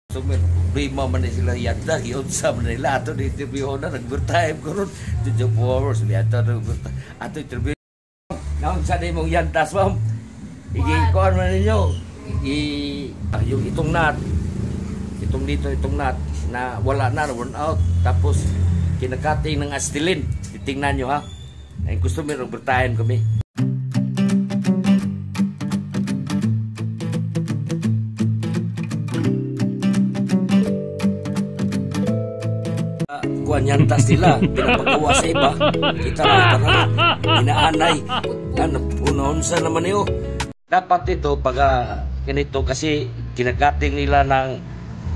So may problema man na sila yata, iunsa man nila ato na interview na nag-overtime ko ron 24 hours yata na ato interview naon sa di mong yantas ma'am igi-kuhan man ninyo yung itong nut itong dito itong nut na wala na run out tapos kinakating ng astilin titingnan nyo ha ay gusto may overtime kami. Yantas nila, pinapagawa sa iba, kita lang parang inaanay, punaunsa naman niyo. Dapat ito pag ganito kasi kinakating nila ng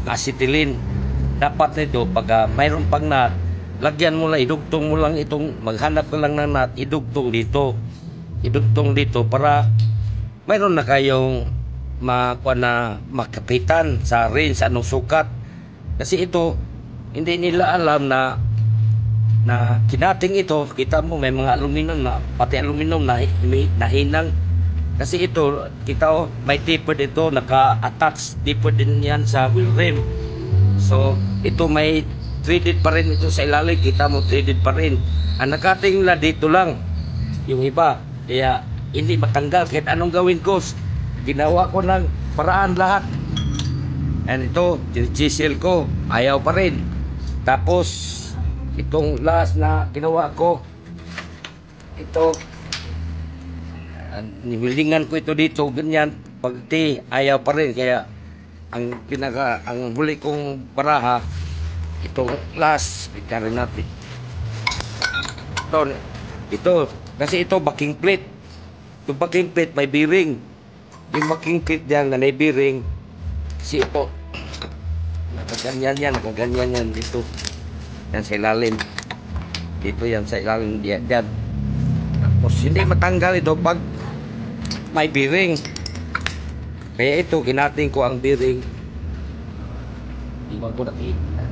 acetylen. Dapat nito pag mayroon pang nut, lagyan mo lang, idugtong mo lang itong, maghanap ka lang ng nut, idugtong dito para mayroon na kayong makapitan sa range, anong sukat. Kasi ito, hindi nila alam na kinating ito, kita mo may mga aluminum na, pati aluminum na nahinang. Kasi ito, kita may taper dito, naka-attach taper din yan sa wheel rim. So, ito may threaded pa rin ito sa ilalim, kita mo threaded pa rin. Ang nakating na dito lang, yung iba, kaya hindi matanggal kahit anong gawin ko. Ginawa ko ng paraan lahat. And ito, chisel ko, ayaw pa rin. Tapos, itong last na ginawa ko, ito, niwilingan ko ito dito, ganyan, pagti, ayaw pa rin. Kaya, ang huli kong baraha, ito last, itarin natin. Ito, kasi ito, backing plate. Yung backing plate, may bearing. Yung backing plate dyan, na may bearing, si ito. Nakaganyan yan dito. Yan sa ilalim. Dito yan sa ilalim diyan. Tapos hindi matanggal ito pag may bearing. Kaya ito, kinating ko ang bearing. Iwan ko na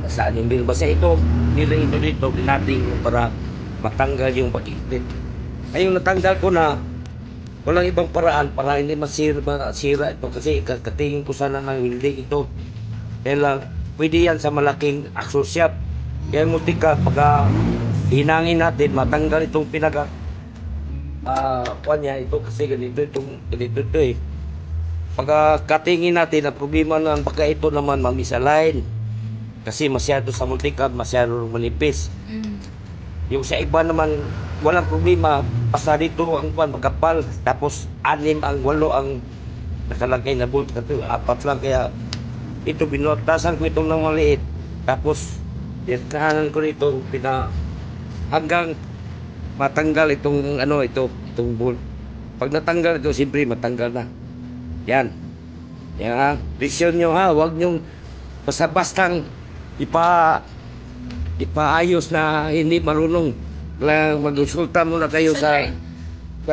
saan yung bearing. Basta ito, bearing ito dito, kinating ko para matanggal yung pag-iklit. Ayun, natanggal ko na. Walang ibang paraan para hindi masira ito. Kasi katingin ko sana ng hindi ito. Kaya lang, pwede yan sa malaking axle shop. Kaya mutika, pag hinangin natin, matanggal itong niya ito kasi ganito ito eh. Pag katingin natin, ang problema lang, baka ito naman mamisalign. Kasi masyado sa mutika, masyado manipis. Yung sa iba naman, walang problema. Basta dito ang magkapal. Tapos 6 ang 8 ang nakalagay na bolt. 4 lang kaya ito binutasan ko itong ng maliit tapos tinahanan ko nito hanggang matanggal itong itong bolt. Pag natanggal ito siyempre matanggal na yan vision nyo ha, huwag nyo basta-bastang ipaayos na hindi marunong lang. Mag-consulta muna kayo sa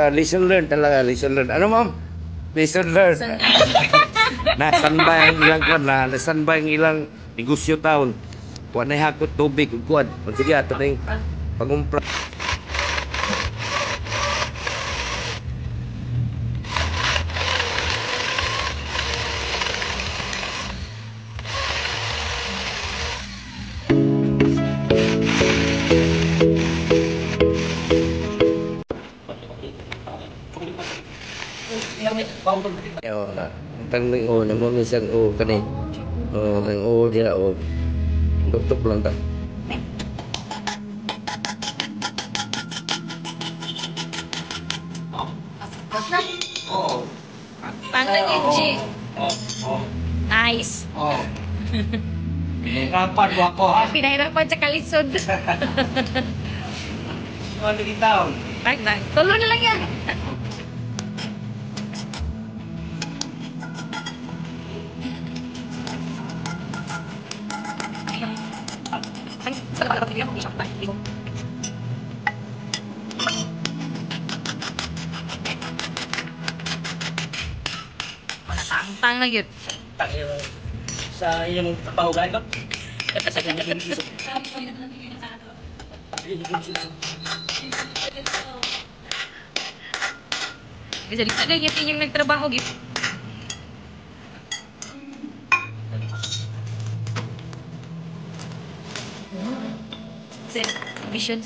lesson learned talaga, lesson learned. Ano ma'am? Lesson learned. Nasanbay ang ilang nasanbay ang ilang negosyo taon. Kuha na hakot tubig, kuha. Sige, ito na yung pangumpra. Tang o naman isang o kani ang o dia o tutup lang ta Panggang G. Nice. Pinahirapan mo ako. Pinahirapan sa kalisod. Ano kita? Tulo na lang yan. Tang na yun. Sa iyong kapahugan ko? Bisa dito na yung nagtrabaho gitu. Vision.